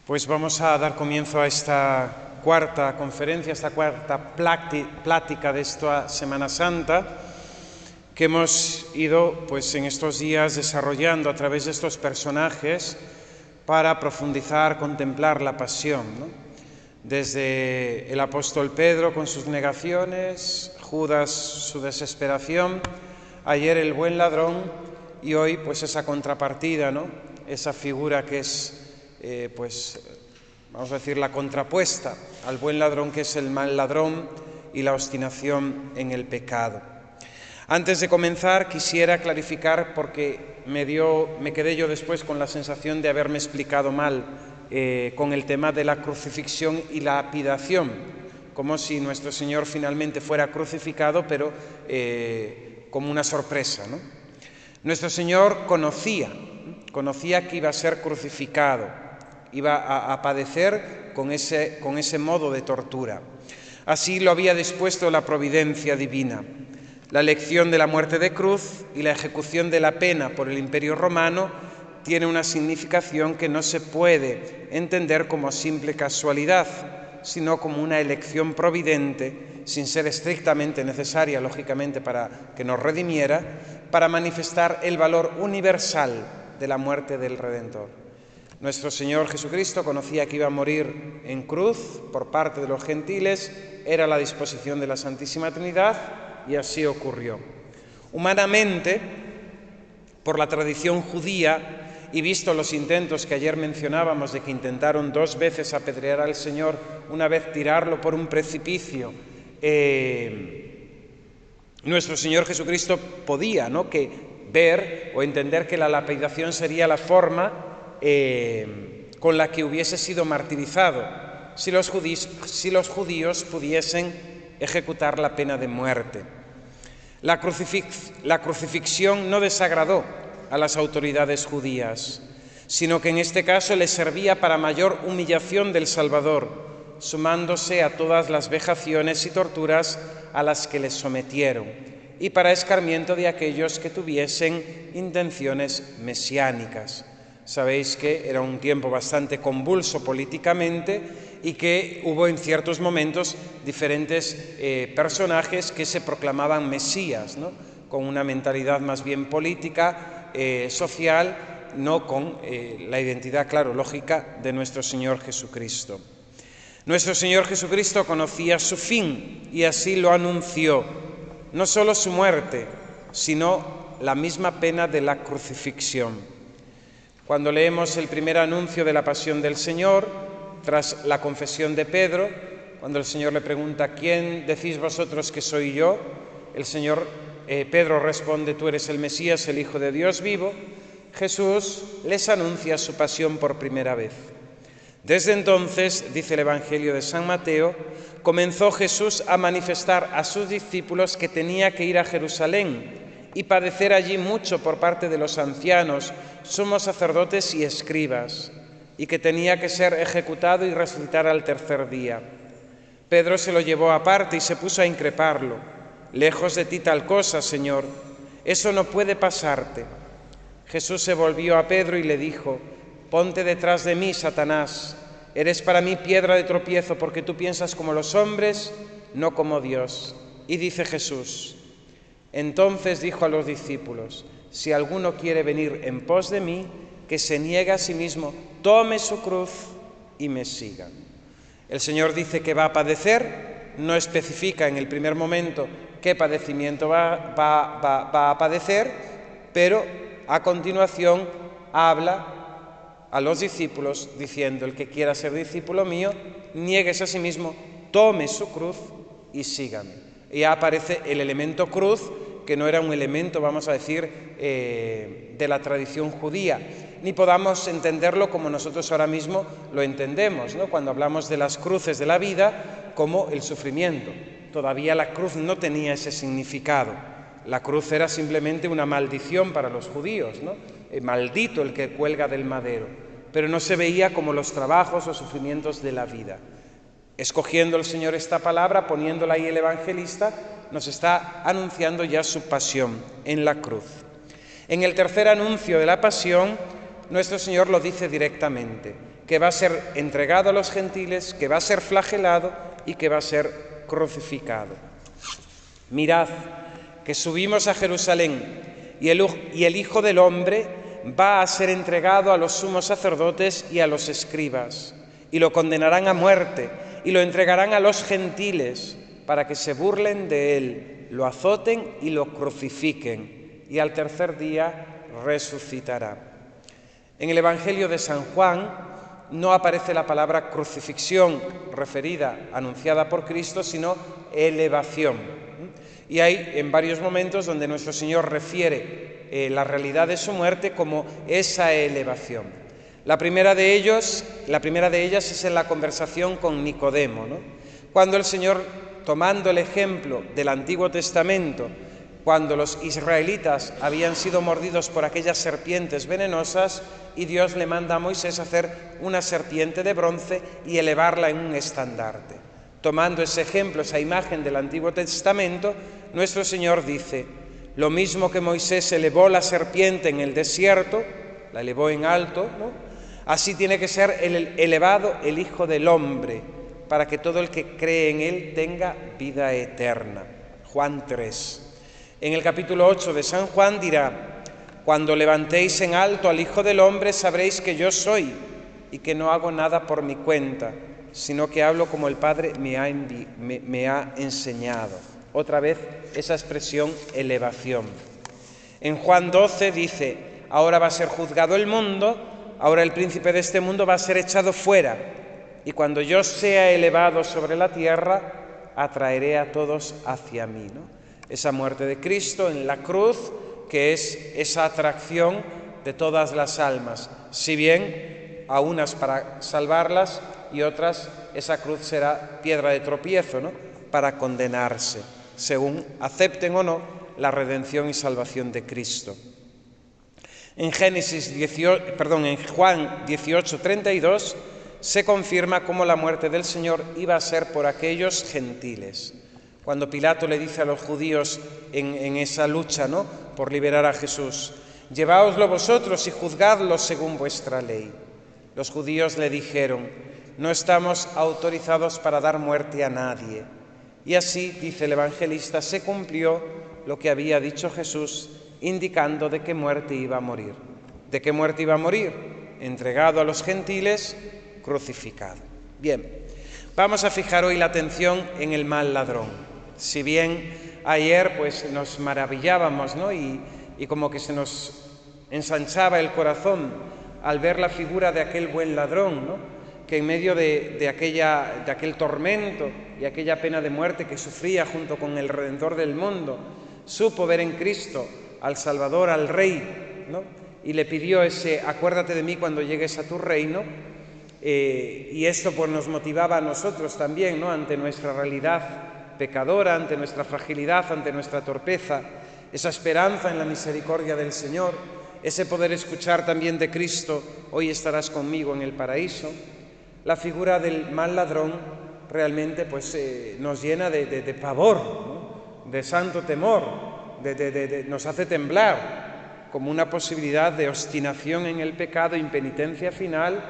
Pues vamos a dar comienzo a esta cuarta conferencia, esta cuarta plática de esta Semana Santa que hemos ido pues en estos días desarrollando a través de estos personajes para profundizar, contemplar la pasión, ¿no? Desde el apóstol Pedro con sus negaciones, Judas su desesperación, ayer el buen ladrón y hoy pues esa contrapartida, ¿no? Esa figura que es pues vamos a decir la contrapuesta al buen ladrón, que es el mal ladrón y la obstinación en el pecado. Antes de comenzar quisiera clarificar, porque me quedé yo después con la sensación de haberme explicado mal con el tema de la crucifixión y la lapidación, como si nuestro Señor finalmente fuera crucificado, pero como una sorpresa, ¿no? Nuestro Señor conocía que iba a ser crucificado, iba a padecer con ese modo de tortura. Así lo había dispuesto la providencia divina. La elección de la muerte de cruz y la ejecución de la pena por el Imperio Romano tiene una significación que no se puede entender como simple casualidad, sino como una elección providente, sin ser estrictamente necesaria, lógicamente, para que nos redimiera, para manifestar el valor universal de la muerte del Redentor. Nuestro Señor Jesucristo conocía que iba a morir en cruz por parte de los gentiles, era la disposición de la Santísima Trinidad y así ocurrió. Humanamente, por la tradición judía y visto los intentos que ayer mencionábamos de que intentaron 2 veces apedrear al Señor, una vez tirarlo por un precipicio, nuestro Señor Jesucristo podía, ¿no?, que ver o entender que la lapidación sería la forma con la que hubiese sido martirizado si los judíos pudiesen ejecutar la pena de muerte. La crucifixión no desagradó a las autoridades judías, sino que en este caso les servía para mayor humillación del Salvador, sumándose a todas las vejaciones y torturas a las que les sometieron, y para escarmiento de aquellos que tuviesen intenciones mesiánicas. Sabéis que era un tiempo bastante convulso políticamente y que hubo en ciertos momentos diferentes personajes que se proclamaban mesías, ¿no?, con una mentalidad más bien política, social, no con la identidad, claro, lógica de nuestro Señor Jesucristo. Nuestro Señor Jesucristo conocía su fin y así lo anunció, no solo su muerte, sino la misma pena de la crucifixión. Cuando leemos el primer anuncio de la pasión del Señor, tras la confesión de Pedro, cuando el Señor le pregunta: ¿quién decís vosotros que soy yo?, Pedro responde: tú eres el Mesías, el Hijo de Dios vivo. Jesús les anuncia su pasión por primera vez. Desde entonces, dice el Evangelio de San Mateo, comenzó Jesús a manifestar a sus discípulos que tenía que ir a Jerusalén y padecer allí mucho por parte de los ancianos, sumos sacerdotes y escribas, y que tenía que ser ejecutado y resucitar al tercer día. Pedro se lo llevó aparte y se puso a increparlo: lejos de ti tal cosa, Señor, eso no puede pasarte. Jesús se volvió a Pedro y le dijo: ponte detrás de mí, Satanás, eres para mí piedra de tropiezo, porque tú piensas como los hombres, no como Dios. Y dice Jesús: entonces dijo a los discípulos: si alguno quiere venir en pos de mí, que se niegue a sí mismo, tome su cruz y me siga. El Señor dice que va a padecer, no especifica en el primer momento qué padecimiento va a padecer, pero a continuación habla a los discípulos diciendo: el que quiera ser discípulo mío, niéguese a sí mismo, tome su cruz y sígame. Y ya aparece el elemento cruz, que no era un elemento, vamos a decir, de la tradición judía, ni podamos entenderlo como nosotros ahora mismo lo entendemos, ¿no?, cuando hablamos de las cruces de la vida como el sufrimiento. Todavía la cruz no tenía ese significado. La cruz era simplemente una maldición para los judíos, ¿no? Maldito el que cuelga del madero, pero no se veía como los trabajos o sufrimientos de la vida. Escogiendo el Señor esta palabra, poniéndola ahí el evangelista, nos está anunciando ya su pasión en la cruz. En el tercer anuncio de la pasión, nuestro Señor lo dice directamente: que va a ser entregado a los gentiles, que va a ser flagelado y que va a ser crucificado. Mirad que subimos a Jerusalén y el Hijo del Hombre va a ser entregado a los sumos sacerdotes y a los escribas, y lo condenarán a muerte y lo entregarán a los gentiles para que se burlen de él, lo azoten y lo crucifiquen, y al tercer día resucitará. En el Evangelio de San Juan no aparece la palabra crucifixión referida, anunciada por Cristo, sino elevación. Y hay en varios momentos donde nuestro Señor refiere la realidad de su muerte como esa elevación. La primera de ellas es en la conversación con Nicodemo, ¿no? Cuando el Señor, tomando el ejemplo del Antiguo Testamento, cuando los israelitas habían sido mordidos por aquellas serpientes venenosas, y Dios le manda a Moisés hacer una serpiente de bronce y elevarla en un estandarte. Tomando ese ejemplo, esa imagen del Antiguo Testamento, nuestro Señor dice: lo mismo que Moisés elevó la serpiente en el desierto, la elevó en alto, ¿no? Así tiene que ser elevado el Hijo del Hombre, para que todo el que cree en él tenga vida eterna. Juan 3. En el capítulo 8 de San Juan dirá: cuando levantéis en alto al Hijo del Hombre, sabréis que yo soy, y que no hago nada por mi cuenta, sino que hablo como el Padre me ha enseñado. Otra vez esa expresión elevación. En Juan 12 dice: ahora va a ser juzgado el mundo, ahora el príncipe de este mundo va a ser echado fuera, y cuando yo sea elevado sobre la tierra, atraeré a todos hacia mí, ¿no? Esa muerte de Cristo en la cruz, que es esa atracción de todas las almas, si bien a unas para salvarlas y otras esa cruz será piedra de tropiezo, ¿no? Para condenarse, según acepten o no la redención y salvación de Cristo. En Juan 18:32 se confirma cómo la muerte del Señor iba a ser por aquellos gentiles. Cuando Pilato le dice a los judíos en esa lucha, ¿no?, por liberar a Jesús: lleváoslo vosotros y juzgadlo según vuestra ley. Los judíos le dijeron: no estamos autorizados para dar muerte a nadie. Y así, dice el evangelista, se cumplió lo que había dicho Jesús, indicando de qué muerte iba a morir. ¿De qué muerte iba a morir? Entregado a los gentiles, crucificado. Bien, vamos a fijar hoy la atención en el mal ladrón. Si bien ayer pues nos maravillábamos, ¿no?, y como que se nos ensanchaba el corazón al ver la figura de aquel buen ladrón, ¿no?, que en medio de aquel tormento y aquella pena de muerte que sufría junto con el Redentor del mundo, supo ver en Cristo al Salvador, al Rey, ¿no?, y le pidió ese: acuérdate de mí cuando llegues a tu reino. Y esto pues nos motivaba a nosotros también, ¿no?, ante nuestra realidad pecadora, ante nuestra fragilidad, ante nuestra torpeza, esa esperanza en la misericordia del Señor, ese poder escuchar también de Cristo: hoy estarás conmigo en el paraíso. La figura del mal ladrón realmente pues nos llena de pavor, ¿no?, de santo temor, nos hace temblar, como una posibilidad de obstinación en el pecado, impenitencia final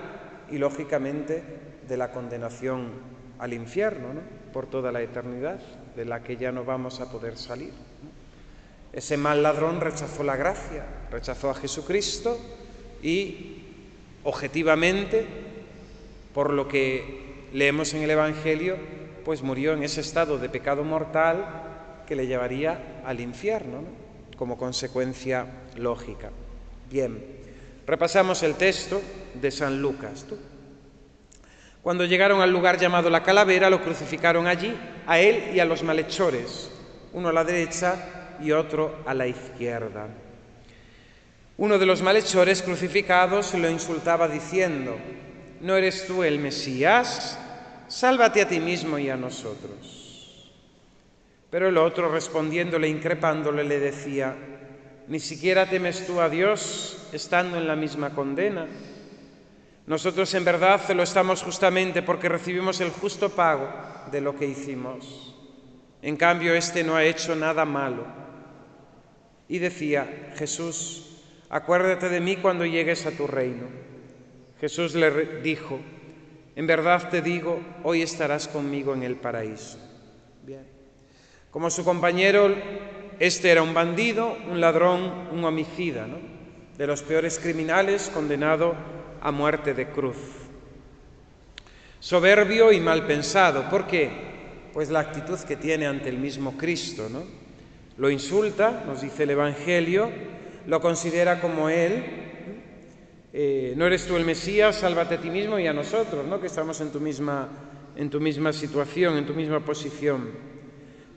y, lógicamente, de la condenación al infierno, ¿no?, por toda la eternidad, de la que ya no vamos a poder salir, ¿no? Ese mal ladrón rechazó la gracia, rechazó a Jesucristo y, objetivamente, por lo que leemos en el Evangelio, pues murió en ese estado de pecado mortal que le llevaría al infierno, ¿no?, como consecuencia lógica. Bien, repasamos el texto de San Lucas. Cuando llegaron al lugar llamado la Calavera, lo crucificaron allí, a él y a los malhechores, uno a la derecha y otro a la izquierda. Uno de los malhechores crucificados lo insultaba diciendo: ¿no eres tú el Mesías? Sálvate a ti mismo y a nosotros. Pero el otro, respondiéndole, increpándole, le decía: ¿ni siquiera temes tú a Dios, estando en la misma condena? Nosotros en verdad lo estamos justamente porque recibimos el justo pago de lo que hicimos. En cambio, este no ha hecho nada malo. Y decía Jesús: acuérdate de mí cuando llegues a tu reino. Jesús le dijo: en verdad te digo, hoy estarás conmigo en el paraíso. Bien. Como su compañero, este era un bandido, un ladrón, un homicida, ¿no? De los peores criminales, condenado a muerte de cruz. Soberbio y mal pensado. ¿Por qué? Pues la actitud que tiene ante el mismo Cristo, ¿no? Lo insulta, nos dice el Evangelio, lo considera como él. No eres tú el Mesías, sálvate a ti mismo y a nosotros, ¿no? Que estamos en tu misma situación, en tu misma posición.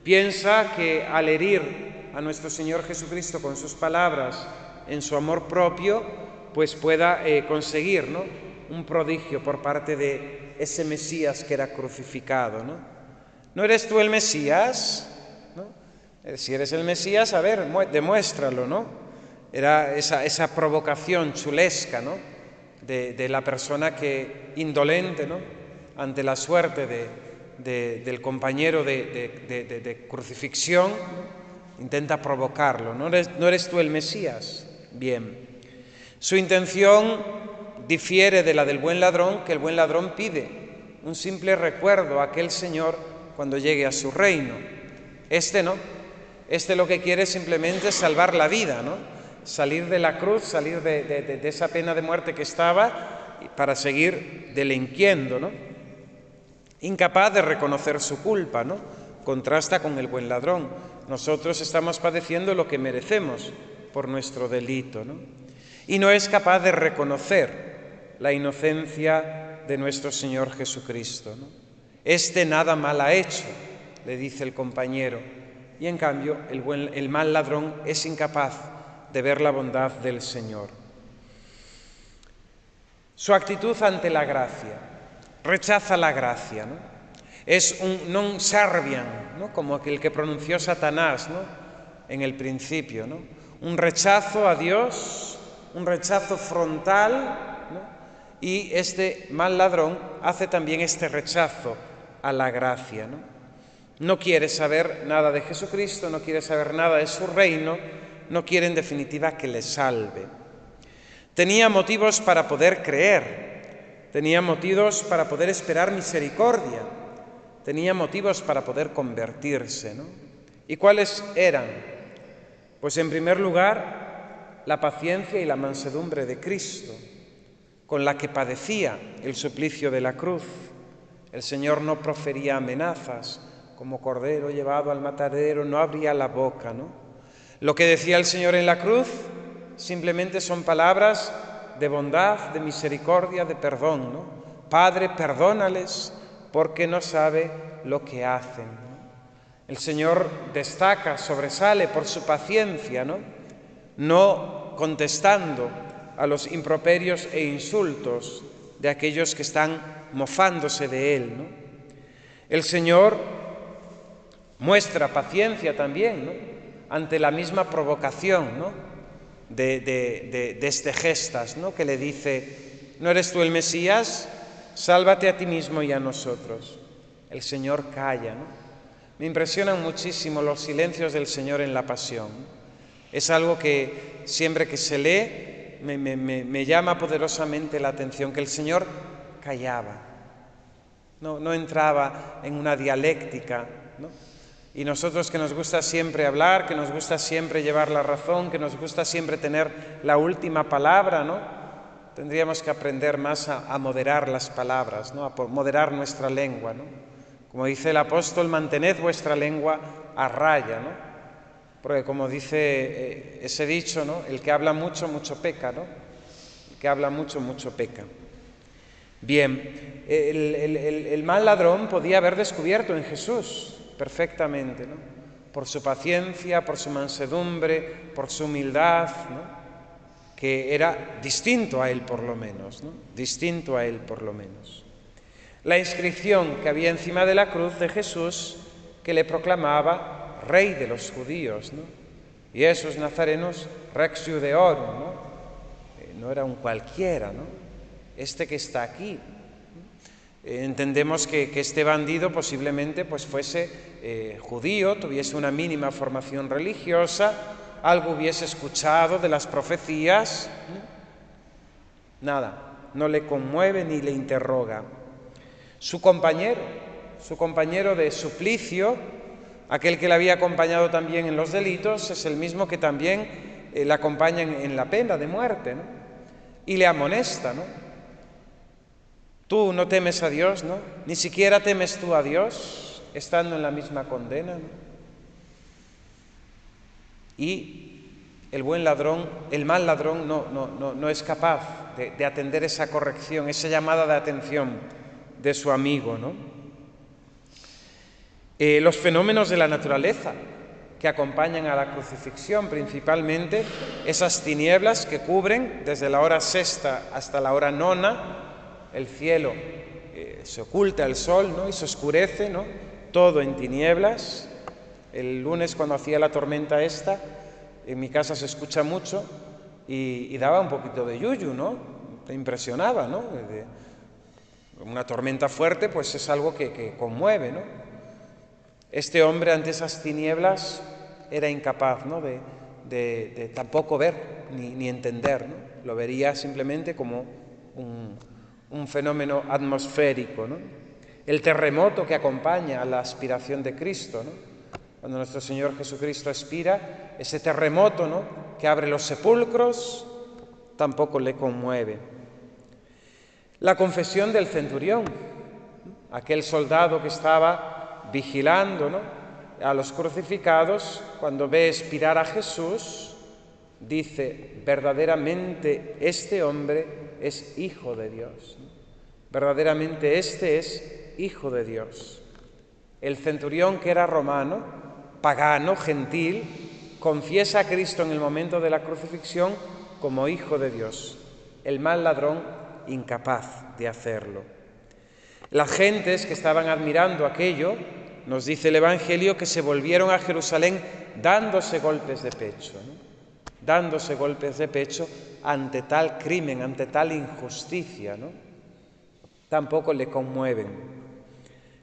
Piensa que al herir a nuestro Señor Jesucristo con sus palabras, en su amor propio, pues pueda conseguir, ¿no?, un prodigio por parte de ese Mesías que era crucificado, ¿no? ¿No eres tú el Mesías? ¿No? Si eres el Mesías, a ver, demuéstralo, ¿no? Era esa provocación chulesca, ¿no?, de la persona que, indolente, ¿no?, ante la suerte del compañero de crucifixión, intenta provocarlo. ¿No eres tú el Mesías? Bien. Su intención difiere de la del buen ladrón, que el buen ladrón pide un simple recuerdo a aquel Señor cuando llegue a su reino. Este no. Este lo que quiere es simplemente salvar la vida, ¿no? Salir de la cruz, salir de esa pena de muerte que estaba para seguir delinquiendo, ¿no? Incapaz de reconocer su culpa, ¿no? Contrasta con el buen ladrón. Nosotros estamos padeciendo lo que merecemos por nuestro delito, ¿no? Y no es capaz de reconocer la inocencia de nuestro Señor Jesucristo, ¿no? Este nada mal ha hecho, le dice el compañero, y en cambio el mal ladrón es incapaz de ver la bondad del Señor. Su actitud ante la gracia, rechaza la gracia, ¿no? Es un non serviam, ¿no?, como aquel que pronunció Satanás, ¿no?, en el principio, ¿no? Un rechazo a Dios, un rechazo frontal, ¿no? Y este mal ladrón hace también este rechazo a la gracia, ¿no? No quiere saber nada de Jesucristo, no quiere saber nada de su reino, no quiere en definitiva que le salve. Tenía motivos para poder creer, tenía motivos para poder esperar misericordia, tenía motivos para poder convertirse, ¿no? ¿Y cuáles eran? Pues en primer lugar, la paciencia y la mansedumbre de Cristo, con la que padecía el suplicio de la cruz. El Señor no profería amenazas, como cordero llevado al matadero, no abría la boca, ¿no? Lo que decía el Señor en la cruz simplemente son palabras de bondad, de misericordia, de perdón, ¿no? Padre, perdónales porque no sabe lo que hacen, ¿no? El Señor destaca, sobresale por su paciencia, ¿no? No contestando a los improperios e insultos de aquellos que están mofándose de Él, ¿no? El Señor muestra paciencia también, ¿no?, ante la misma provocación, ¿no?, de este Gestas, ¿no?, que le dice: ¿no eres tú el Mesías? Sálvate a ti mismo y a nosotros. El Señor calla, ¿no? Me impresionan muchísimo los silencios del Señor en la pasión. Es algo que siempre que se lee me llama poderosamente la atención, que el Señor callaba, no entraba en una dialéctica, ¿no? Y nosotros, que nos gusta siempre hablar, que nos gusta siempre llevar la razón, que nos gusta siempre tener la última palabra, ¿no?, tendríamos que aprender más a moderar las palabras, ¿no?, a moderar nuestra lengua, ¿no? Como dice el apóstol, mantened vuestra lengua a raya, ¿no? Porque como dice ese dicho, ¿no?, el que habla mucho, mucho peca, ¿no? El que habla mucho, mucho peca. Bien, el mal ladrón podía haber descubierto en Jesús perfectamente, ¿no?, por su paciencia, por su mansedumbre, por su humildad, ¿no?, que era distinto a él por lo menos, ¿no?, distinto a él por lo menos. La inscripción que había encima de la cruz de Jesús, que le proclamaba Rey de los judíos, ¿no? Y esos nazarenos, Rex Judeorum, ¿no? No era un cualquiera, ¿no?, este que está aquí. Entendemos que este bandido posiblemente pues fuese judío, tuviese una mínima formación religiosa, algo hubiese escuchado de las profecías. Nada, no le conmueve ni le interroga. Su compañero de suplicio, aquel que le había acompañado también en los delitos, es el mismo que también le acompaña en la pena de muerte, ¿no? Y le amonesta, ¿no? Tú no temes a Dios, ¿no? Ni siquiera temes tú a Dios, estando en la misma condena, ¿no? Y el mal ladrón no es capaz de atender esa corrección, esa llamada de atención de su amigo, ¿no? Los fenómenos de la naturaleza que acompañan a la crucifixión, principalmente esas tinieblas que cubren desde la hora sexta hasta la hora nona, el cielo se oculta el sol, ¿no? Y se oscurece, ¿no? Todo en tinieblas. El lunes, cuando hacía la tormenta esta, en mi casa se escucha mucho y daba un poquito de yuyu, ¿no? Te impresionaba, ¿no? Una tormenta fuerte, pues es algo que conmueve, ¿no? Este hombre ante esas tinieblas era incapaz, ¿no? de tampoco ver ni entender, ¿no? Lo vería simplemente como un fenómeno atmosférico, ¿no? El terremoto que acompaña a la aspiración de Cristo, ¿no? Cuando nuestro Señor Jesucristo expira, ese terremoto, ¿no? que abre los sepulcros, tampoco le conmueve. La confesión del centurión, aquel soldado que estaba vigilando, ¿no? a los crucificados, cuando ve expirar a Jesús, dice: verdaderamente este hombre es Hijo de Dios. Verdaderamente este es Hijo de Dios. El centurión, que era romano, pagano, gentil, confiesa a Cristo en el momento de la crucifixión como Hijo de Dios. El mal ladrón, incapaz de hacerlo. Las gentes que estaban admirando aquello, nos dice el Evangelio, que se volvieron a Jerusalén dándose golpes de pecho, ¿no? Dándose golpes de pecho ante tal crimen, ante tal injusticia, ¿no? Tampoco le conmueven.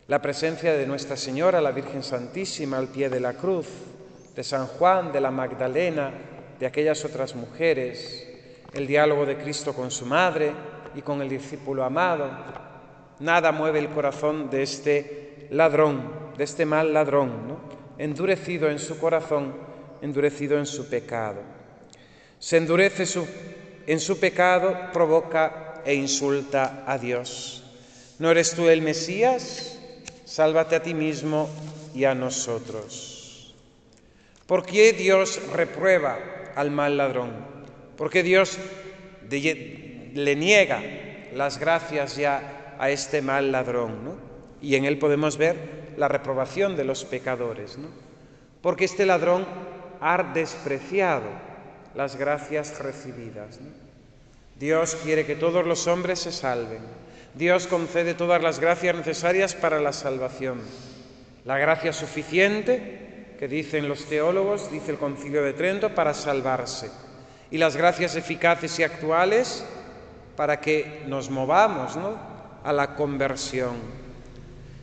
La presencia de Nuestra Señora, la Virgen Santísima, al pie de la cruz, de San Juan, de la Magdalena, de aquellas otras mujeres, el diálogo de Cristo con su madre y con el discípulo amado, nada mueve el corazón de este ladrón, de este mal ladrón, ¿no? Endurecido en su corazón, endurecido en su pecado. Se endurece en su pecado, provoca e insulta a Dios. ¿No eres tú el Mesías? Sálvate a ti mismo y a nosotros. ¿Por qué Dios reprueba al mal ladrón? ¿Por qué Dios le niega las gracias ya a este mal ladrón, ¿no? Y en él podemos ver la reprobación de los pecadores, ¿no? Porque este ladrón ha despreciado las gracias recibidas, ¿no? Dios quiere que todos los hombres se salven. Dios concede todas las gracias necesarias para la salvación. La gracia suficiente, que dicen los teólogos, dice el Concilio de Trento, para salvarse. Y las gracias eficaces y actuales para que nos movamos, ¿no? a la conversión.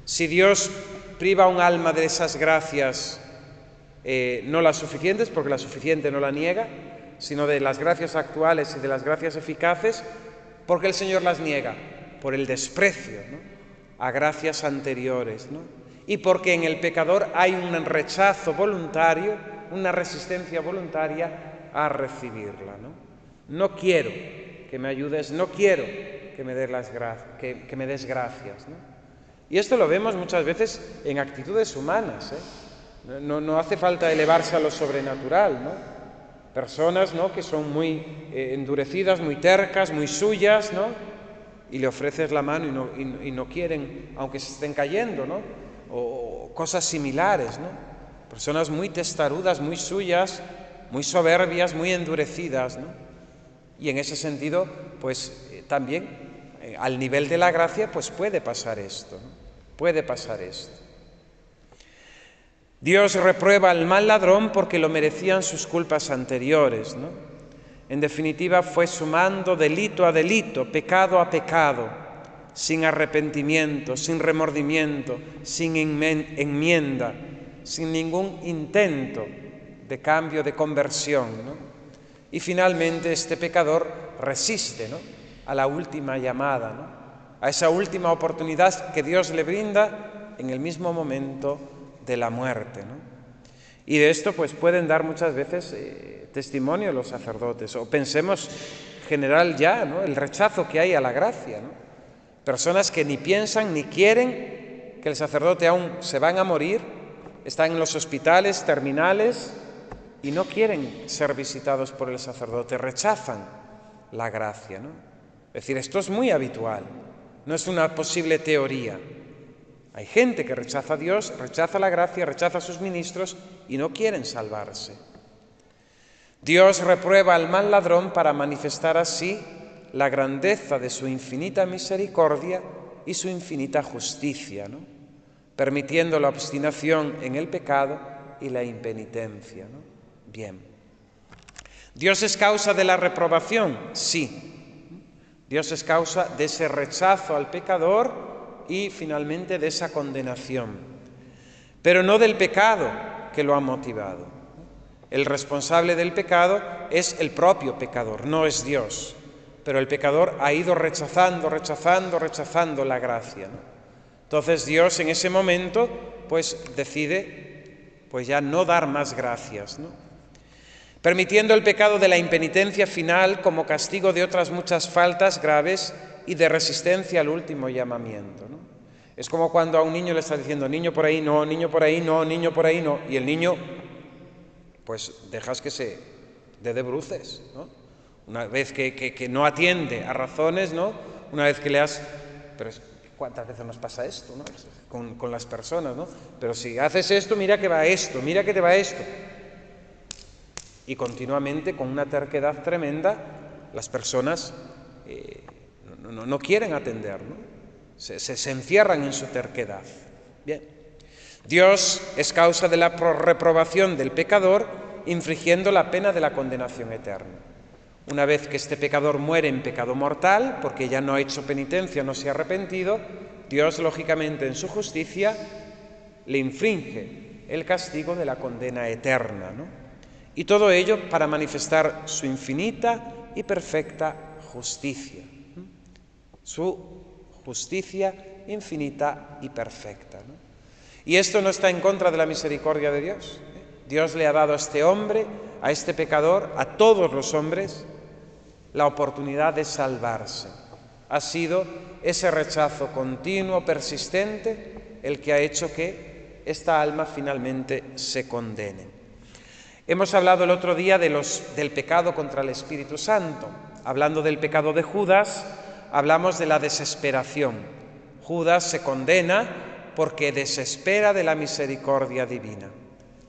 Si Dios priva a un alma de esas gracias, no las suficientes, porque la suficiente no la niega, sino de las gracias actuales y de las gracias eficaces, ¿por qué el Señor las niega? Por el desprecio, ¿no? a gracias anteriores, ¿no? Y porque en el pecador hay un rechazo voluntario, una resistencia voluntaria a recibirla, ¿no? No quiero que me ayudes, no quiero que me des gracias, ¿no? Y esto lo vemos muchas veces en actitudes humanas, ¿eh? No hace falta elevarse a lo sobrenatural, ¿no? Personas, ¿no? que son muy endurecidas, muy tercas, muy suyas, ¿no? Y le ofreces la mano y no quieren, aunque se estén cayendo, ¿no? O cosas similares, ¿no? Personas muy testarudas, muy suyas, muy soberbias, muy endurecidas, ¿no? Y en ese sentido, pues también al nivel de la gracia, pues puede pasar esto, ¿no? Puede pasar esto. Dios reprueba al mal ladrón porque lo merecían sus culpas anteriores, ¿no? En definitiva, fue sumando delito a delito, pecado a pecado, sin arrepentimiento, sin remordimiento, sin enmienda, sin ningún intento de cambio, de conversión, ¿no? Y finalmente este pecador resiste, ¿no? a la última llamada, ¿no? A esa última oportunidad que Dios le brinda en el mismo momento de la muerte, ¿no? Y de esto pues pueden dar muchas veces testimonio los sacerdotes, o pensemos en general ya, ¿no?, el rechazo que hay a la gracia, ¿no? Personas que ni piensan ni quieren que el sacerdote aún se van a morir, están en los hospitales terminales y no quieren ser visitados por el sacerdote, rechazan la gracia, ¿no? Es decir, esto es muy habitual, no es una posible teoría. Hay gente que rechaza a Dios, rechaza la gracia, rechaza a sus ministros y no quieren salvarse. Dios reprueba al mal ladrón para manifestar así la grandeza de su infinita misericordia y su infinita justicia, ¿no?, permitiendo la obstinación en el pecado y la impenitencia, ¿no? Bien. ¿Dios es causa de la reprobación? Sí. Dios es causa de ese rechazo al pecador y finalmente de esa condenación, pero no del pecado que lo ha motivado. El responsable del pecado es el propio pecador, no es Dios, pero el pecador ha ido rechazando la gracia, ¿no? Entonces Dios en ese momento pues decide pues ya no dar más gracias, ¿no?, permitiendo el pecado de la impenitencia final como castigo de otras muchas faltas graves y de resistencia al último llamamiento, ¿no? Es como cuando a un niño le está diciendo, niño por ahí no, niño por ahí no, niño por ahí no, y el niño pues dejas que se dé de bruces, ¿no? Una vez que no atiende a razones, ¿no?, una vez que le has... Pero ¿cuántas veces nos pasa esto, ¿no?, con las personas, ¿no? Pero si haces esto, mira que va esto, mira que te va esto. Y continuamente, con una terquedad tremenda, las personas no quieren atender, ¿no? Se encierran en su terquedad. Bien. Dios es causa de la reprobación del pecador, infligiendo la pena de la condenación eterna. Una vez que este pecador muere en pecado mortal, porque ya no ha hecho penitencia, no se ha arrepentido, Dios, lógicamente, en su justicia, le inflige el castigo de la condena eterna, ¿no? Y todo ello para manifestar su infinita y perfecta justicia. Su justicia infinita y perfecta, ¿no? Y esto no está en contra de la misericordia de Dios. Dios le ha dado a este hombre, a este pecador, a todos los hombres, la oportunidad de salvarse. Ha sido ese rechazo continuo, persistente, el que ha hecho que esta alma finalmente se condene. Hemos hablado el otro día del pecado contra el Espíritu Santo. Hablando del pecado de Judas, hablamos de la desesperación. Judas se condena porque desespera de la misericordia divina.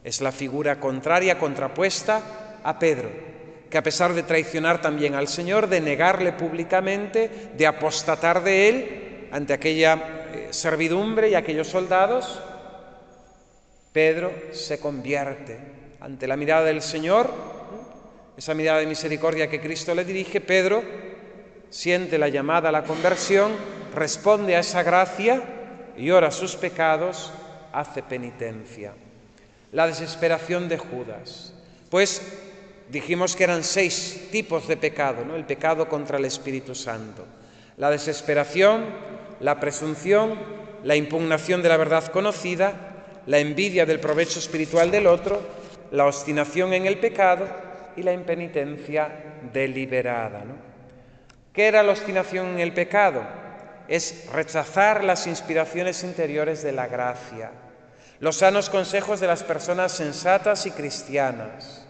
Es la figura contraria, contrapuesta a Pedro, que a pesar de traicionar también al Señor, de negarle públicamente, de apostatar de él ante aquella servidumbre y aquellos soldados, Pedro se convierte ante la mirada del Señor, esa mirada de misericordia que Cristo le dirige. Pedro siente la llamada a la conversión, responde a esa gracia, llora sus pecados, hace penitencia. La desesperación de Judas. Pues dijimos que eran 6 tipos de pecado, ¿no? El pecado contra el Espíritu Santo. La desesperación, la presunción, la impugnación de la verdad conocida, la envidia del provecho espiritual del otro, la obstinación en el pecado y la impenitencia deliberada, ¿no? ¿Qué era la obstinación en el pecado? Es rechazar las inspiraciones interiores de la gracia, los sanos consejos de las personas sensatas y cristianas,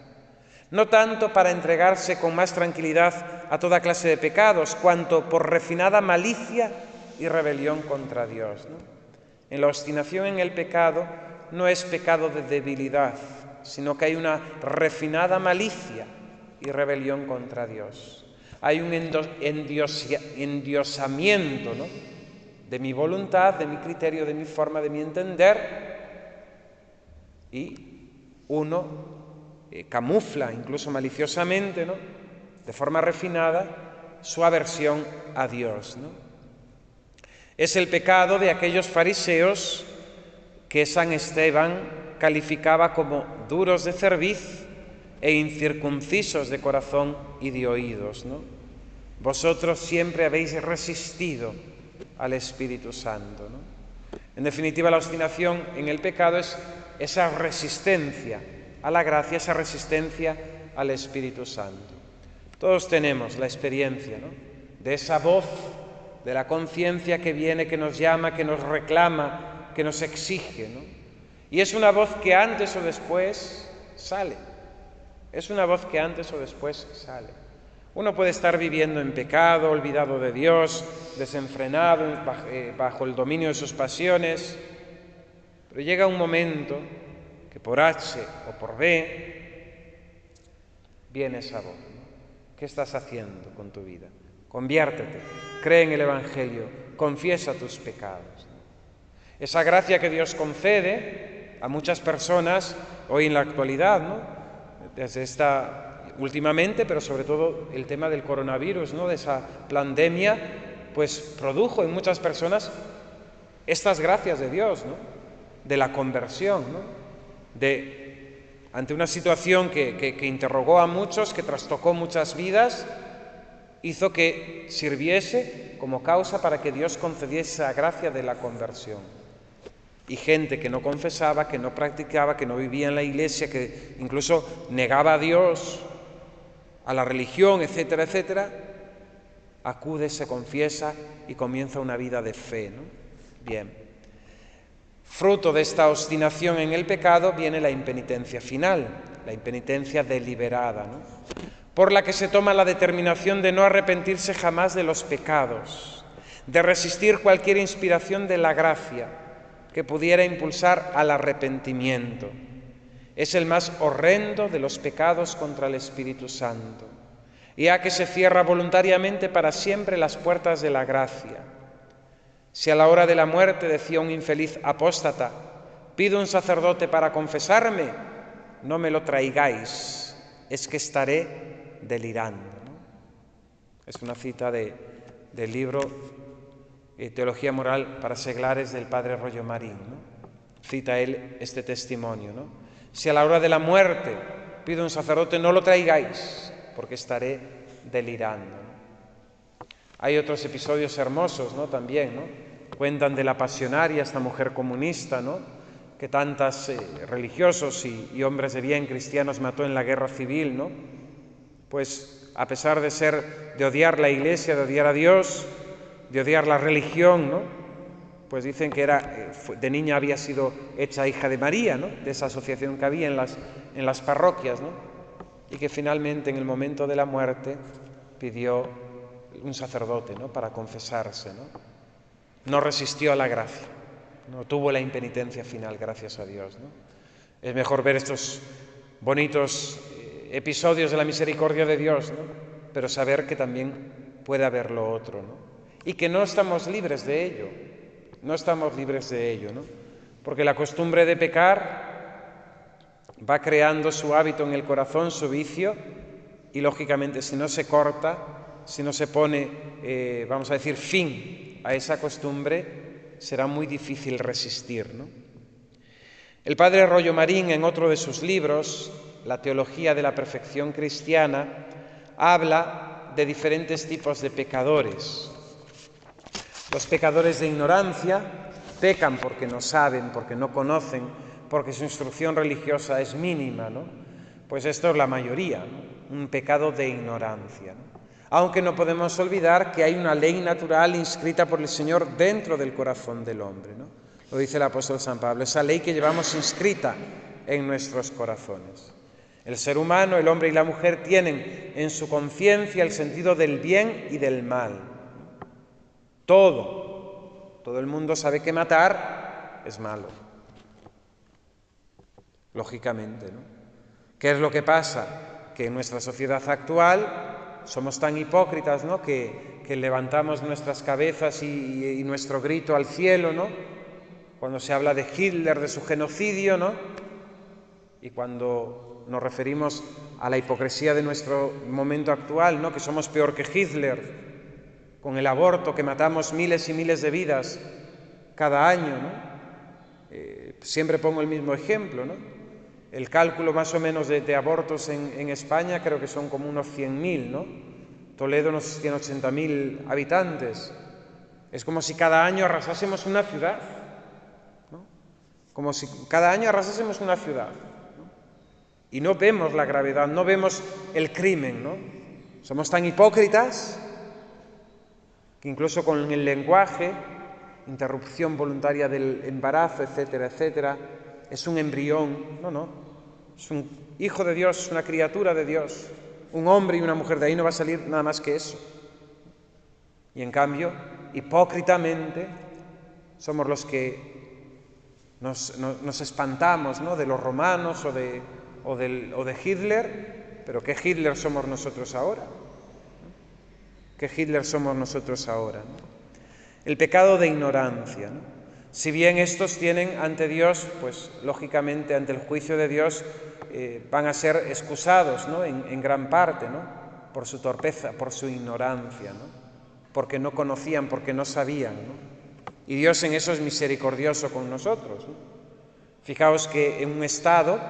no tanto para entregarse con más tranquilidad a toda clase de pecados, cuanto por refinada malicia y rebelión contra Dios, ¿no? En la obstinación en el pecado no es pecado de debilidad, sino que hay una refinada malicia y rebelión contra Dios. Hay un endiosamiento, ¿no?, de mi voluntad, de mi criterio, de mi forma, de mi entender, y uno camufla, incluso maliciosamente, ¿no?, de forma refinada, su aversión a Dios, ¿no? Es el pecado de aquellos fariseos que San Esteban calificaba como duros de cerviz e incircuncisos de corazón y de oídos, ¿no? Vosotros siempre habéis resistido al Espíritu Santo, ¿no? En definitiva, la obstinación en el pecado es esa resistencia a la gracia, esa resistencia al Espíritu Santo. Todos tenemos la experiencia, ¿no?, de esa voz de la conciencia que viene, que nos llama, que nos reclama, que nos exige, ¿no? Y es una voz que antes o después sale. Es una voz que antes o después sale. Uno puede estar viviendo en pecado, olvidado de Dios, desenfrenado, bajo el dominio de sus pasiones, pero llega un momento que por H o por B viene esa voz, ¿no? ¿Qué estás haciendo con tu vida? Conviértete, cree en el Evangelio, confiesa tus pecados. Esa gracia que Dios concede a muchas personas hoy en la actualidad, ¿no?, desde últimamente, pero sobre todo el tema del coronavirus, ¿no?, de esa pandemia, pues produjo en muchas personas estas gracias de Dios, ¿no?, de la conversión, ¿no?, ante una situación que interrogó a muchos, que trastocó muchas vidas, hizo que sirviese como causa para que Dios concediese esa gracia de la conversión. Y gente que no confesaba, que no practicaba, que no vivía en la iglesia, que incluso negaba a Dios, a la religión, etcétera, etcétera, acude, se confiesa y comienza una vida de fe, ¿no? Bien. Fruto de esta obstinación en el pecado viene la impenitencia final, la impenitencia deliberada, ¿no?, por la que se toma la determinación de no arrepentirse jamás de los pecados, de resistir cualquier inspiración de la gracia que pudiera impulsar al arrepentimiento. Es el más horrendo de los pecados contra el Espíritu Santo, ya que se cierra voluntariamente para siempre las puertas de la gracia. Si a la hora de la muerte, decía un infeliz apóstata, pido un sacerdote para confesarme, no me lo traigáis, es que estaré delirando, ¿no? Es una cita del libro Teología Moral para Seglares del padre Royo Marín, ¿no? Cita él este testimonio, ¿no? Si a la hora de la muerte pido un sacerdote, no lo traigáis, porque estaré delirando, ¿no? Hay otros episodios hermosos, ¿no?, también, ¿no? Cuentan de la pasionaria, esta mujer comunista, ¿no?, que tantos religiosos y hombres de bien cristianos mató en la guerra civil, ¿no? Pues a pesar de odiar la Iglesia, de odiar a Dios, de odiar la religión, ¿no?, pues dicen que de niña había sido hecha hija de María, ¿no?, de esa asociación que había en las parroquias, ¿no?, y que finalmente en el momento de la muerte pidió un sacerdote, ¿no?, para confesarse, ¿no? No resistió a la gracia, no tuvo la impenitencia final, gracias a Dios, ¿no? Es mejor ver estos bonitos episodios de la misericordia de Dios, ¿no?, pero saber que también puede haber lo otro, ¿no?, y que no estamos libres de ello, ¿no?, porque la costumbre de pecar va creando su hábito en el corazón, su vicio, y lógicamente si no se corta, si no se pone, vamos a decir, fin a esa costumbre, será muy difícil resistir, ¿no? El padre Royo Marín, en otro de sus libros, La teología de la perfección cristiana, habla de diferentes tipos de pecadores. Los pecadores de ignorancia pecan porque no saben, porque no conocen, porque su instrucción religiosa es mínima, ¿no? Pues esto es la mayoría, ¿no?, un pecado de ignorancia, ¿no? Aunque no podemos olvidar que hay una ley natural inscrita por el Señor dentro del corazón del hombre, ¿no? Lo dice el apóstol San Pablo, esa ley que llevamos inscrita en nuestros corazones. El ser humano, el hombre y la mujer, tienen en su conciencia el sentido del bien y del mal. Todo el mundo sabe que matar es malo, lógicamente, ¿no? ¿Qué es lo que pasa? Que en nuestra sociedad actual somos tan hipócritas, ¿no?, que levantamos nuestras cabezas y nuestro grito al cielo, ¿no?, cuando se habla de Hitler, de su genocidio, ¿no?, y cuando nos referimos a la hipocresía de nuestro momento actual, ¿no?, que somos peor que Hitler, con el aborto, que matamos miles y miles de vidas cada año, ¿no? Siempre pongo el mismo ejemplo, ¿no? El cálculo más o menos de abortos en España creo que son como unos 100.000, ¿no? Toledo tiene 80.000 habitantes. Es como si cada año arrasásemos una ciudad, ¿no? Como si cada año arrasásemos una ciudad, ¿no? Y no vemos la gravedad, no vemos el crimen, ¿no? Somos tan hipócritas que incluso con el lenguaje, interrupción voluntaria del embarazo, etcétera, etcétera, es un embrión. No, es un hijo de Dios, una criatura de Dios, un hombre y una mujer. De ahí no va a salir nada más que eso. Y en cambio, hipócritamente, somos los que nos espantamos, ¿no?, de los romanos o de Hitler. Pero ¿qué Hitler somos nosotros ahora? ¿Qué Hitler somos nosotros ahora, ¿no? El pecado de ignorancia, ¿no? Si bien estos tienen ante Dios, pues lógicamente ante el juicio de Dios van a ser excusados, ¿no?, en gran parte, ¿no?, por su torpeza, por su ignorancia, ¿no?, porque no conocían, porque no sabían, ¿no? Y Dios en eso es misericordioso con nosotros, ¿no? Fijaos que en un Estado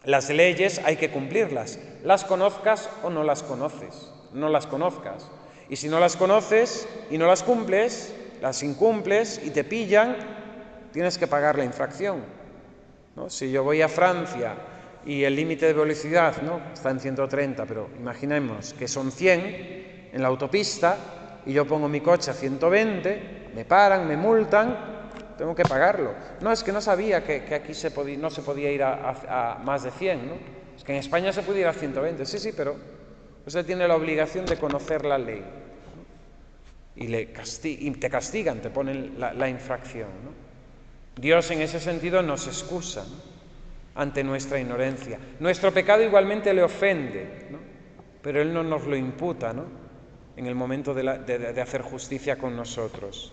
las leyes hay que cumplirlas, las conozcas o no las conoces, no las conozcas. Y si no las conoces y no las cumples, las incumples y te pillan, tienes que pagar la infracción, ¿no? Si yo voy a Francia y el límite de velocidad, ¿no?, está en 130, pero imaginemos que son 100 en la autopista y yo pongo mi coche a 120, me paran, me multan, tengo que pagarlo. No, es que no sabía que aquí no se podía ir a más de 100, ¿no? Es que en España se puede ir a 120, sí, pero usted tiene la obligación de conocer la ley, ¿no? Y te castigan, te ponen la infracción, ¿no? Dios en ese sentido nos excusa, ¿no?, ante nuestra ignorancia. Nuestro pecado igualmente le ofende, ¿no?, pero Él no nos lo imputa, ¿no?, en el momento de hacer justicia con nosotros.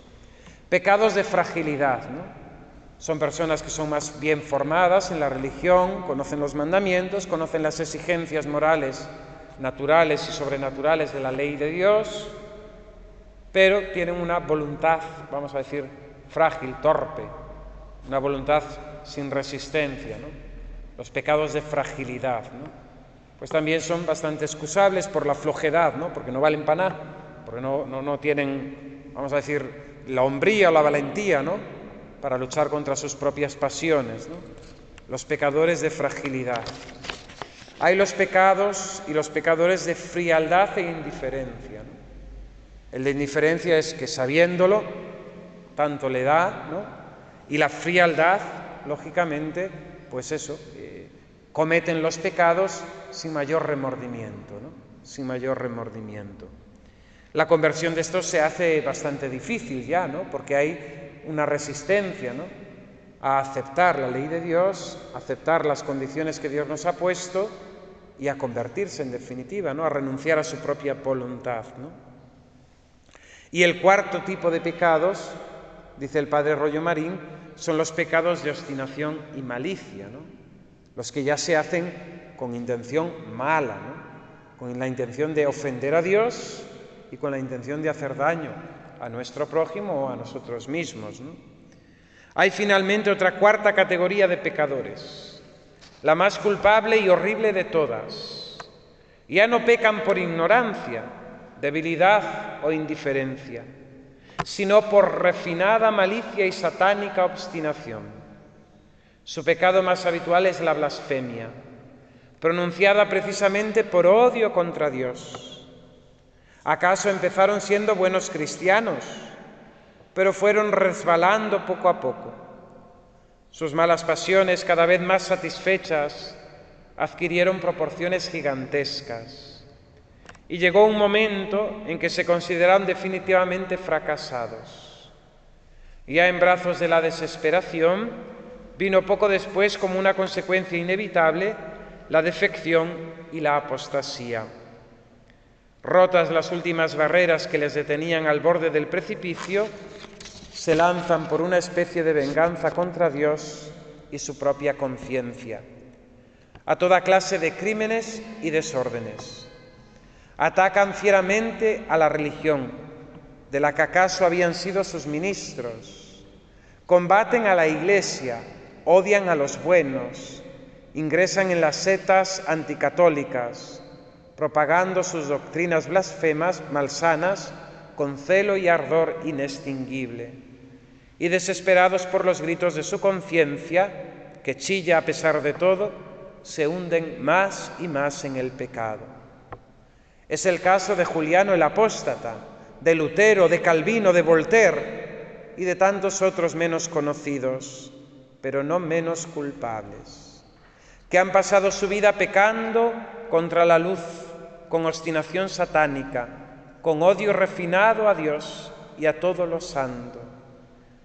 Pecados de fragilidad, ¿no? Son personas que son más bien formadas en la religión, conocen los mandamientos, conocen las exigencias morales, naturales y sobrenaturales de la ley de Dios, pero tienen una voluntad, vamos a decir, frágil, torpe, una voluntad sin resistencia, ¿no? Los pecados de fragilidad, ¿no?, pues también son bastante excusables por la flojedad, ¿no?, porque no valen para nada, porque no tienen, vamos a decir, la hombría o la valentía, ¿no?, para luchar contra sus propias pasiones, ¿no? Los pecadores de fragilidad. Hay los pecados y los pecadores de frialdad e indiferencia, ¿no? El de indiferencia es que sabiéndolo, tanto le da, ¿no? Y la frialdad, lógicamente, pues eso, cometen los pecados sin mayor remordimiento, ¿no?, sin mayor remordimiento. La conversión de estos se hace bastante difícil ya, ¿no?, porque hay una resistencia, ¿no?, a aceptar la ley de Dios, a aceptar las condiciones que Dios nos ha puesto y a convertirse en definitiva, ¿no?, a renunciar a su propia voluntad, ¿no? Y el cuarto tipo de pecados, dice el padre Rollo Marín, son los pecados de obstinación y malicia, ¿no?, los que ya se hacen con intención mala, ¿no?, con la intención de ofender a Dios y con la intención de hacer daño a nuestro prójimo o a nosotros mismos, ¿no? Hay finalmente otra cuarta categoría de pecadores, la más culpable y horrible de todas. Ya no pecan por ignorancia, debilidad o indiferencia, sino por refinada malicia y satánica obstinación. Su pecado más habitual es la blasfemia, pronunciada precisamente por odio contra Dios. ¿Acaso empezaron siendo buenos cristianos, pero fueron resbalando poco a poco? Sus malas pasiones, cada vez más satisfechas, adquirieron proporciones gigantescas. Y llegó un momento en que se consideraron definitivamente fracasados. Ya en brazos de la desesperación, vino poco después, como una consecuencia inevitable, la defección y la apostasía. Rotas las últimas barreras que les detenían al borde del precipicio, se lanzan por una especie de venganza contra Dios y su propia conciencia, a toda clase de crímenes y desórdenes. Atacan fieramente a la religión, de la que acaso habían sido sus ministros. Combaten a la Iglesia, odian a los buenos, ingresan en las sectas anticatólicas, propagando sus doctrinas blasfemas, malsanas, con celo y ardor inextinguible, y desesperados por los gritos de su conciencia, que chilla a pesar de todo, se hunden más y más en el pecado. Es el caso de Juliano el Apóstata, de Lutero, de Calvino, de Voltaire y de tantos otros menos conocidos, pero no menos culpables, que han pasado su vida pecando contra la luz, con obstinación satánica, con odio refinado a Dios y a todo lo santo.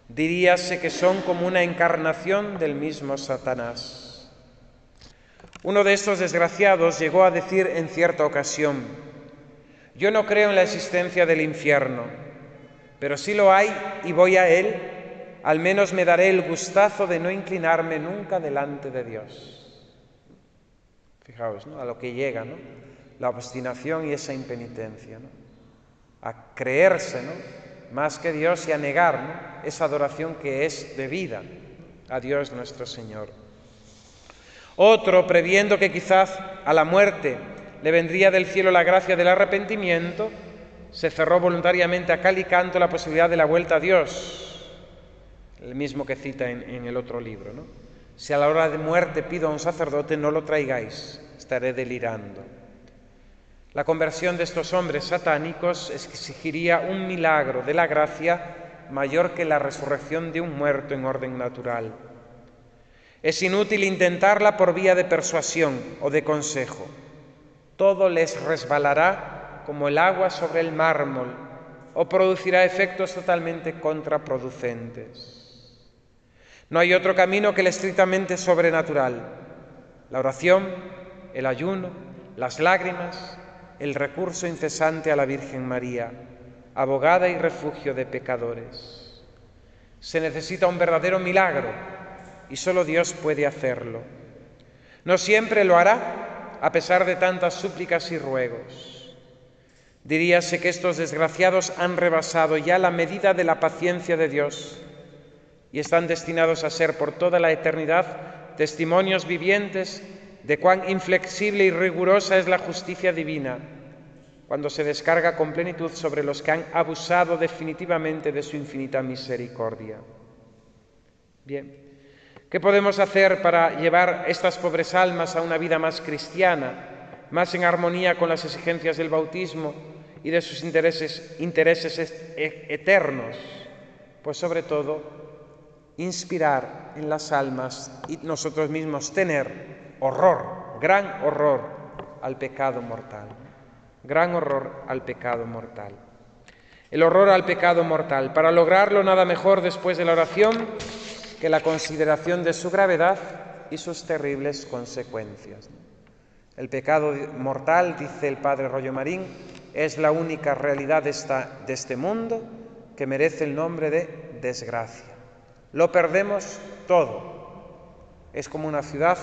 Diríase que son como una encarnación del mismo Satanás. Uno de estos desgraciados llegó a decir en cierta ocasión: yo no creo en la existencia del infierno, pero si lo hay y voy a él, al menos me daré el gustazo de no inclinarme nunca delante de Dios. Fijaos, ¿no?, a lo que llega, ¿no?, la obstinación y esa impenitencia, ¿no?, a creerse, ¿no?, más que Dios, y a negar, ¿no?, esa adoración que es debida a Dios nuestro Señor. Otro, previendo que quizás a la muerte le vendría del cielo la gracia del arrepentimiento, se cerró voluntariamente a cal y canto la posibilidad de la vuelta a Dios, el mismo que cita en el otro libro, ¿no? Si a la hora de muerte pido a un sacerdote, no lo traigáis, estaré delirando. La conversión de estos hombres satánicos exigiría un milagro de la gracia mayor que la resurrección de un muerto en orden natural. Es inútil intentarla por vía de persuasión o de consejo. Todo les resbalará como el agua sobre el mármol o producirá efectos totalmente contraproducentes. No hay otro camino que el estrictamente sobrenatural: la oración, el ayuno, las lágrimas, el recurso incesante a la Virgen María, abogada y refugio de pecadores. Se necesita un verdadero milagro y solo Dios puede hacerlo. No siempre lo hará, a pesar de tantas súplicas y ruegos. Diríase que estos desgraciados han rebasado ya la medida de la paciencia de Dios y están destinados a ser por toda la eternidad testimonios vivientes de cuán inflexible y rigurosa es la justicia divina cuando se descarga con plenitud sobre los que han abusado definitivamente de su infinita misericordia. Bien, ¿qué podemos hacer para llevar estas pobres almas a una vida más cristiana, más en armonía con las exigencias del bautismo y de sus intereses eternos? Pues sobre todo, inspirar en las almas y nosotros mismos tener horror, gran horror al pecado mortal. Gran horror al pecado mortal. El horror al pecado mortal. Para lograrlo, nada mejor después de la oración que la consideración de su gravedad y sus terribles consecuencias. El pecado mortal, dice el padre Rollo Marín, es la única realidad de este mundo que merece el nombre de desgracia. Lo perdemos todo. Es como una ciudad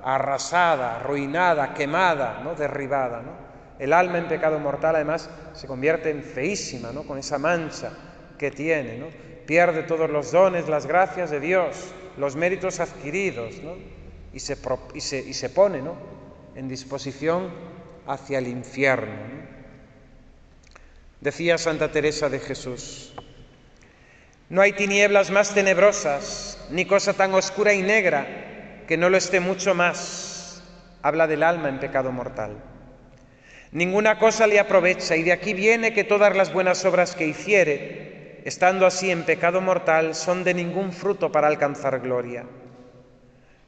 arrasada, arruinada, quemada, ¿no?, derribada, ¿no? El alma en pecado mortal, además, se convierte en feísima, ¿no?, con esa mancha que tiene, ¿no? Pierde todos los dones, las gracias de Dios, los méritos adquiridos, ¿no?, y se pone, ¿no?, en disposición hacia el infierno, ¿no? Decía Santa Teresa de Jesús: no hay tinieblas más tenebrosas, ni cosa tan oscura y negra que no lo esté mucho más. Habla del alma en pecado mortal. Ninguna cosa le aprovecha, y de aquí viene que todas las buenas obras que hiciere, estando así en pecado mortal, son de ningún fruto para alcanzar gloria.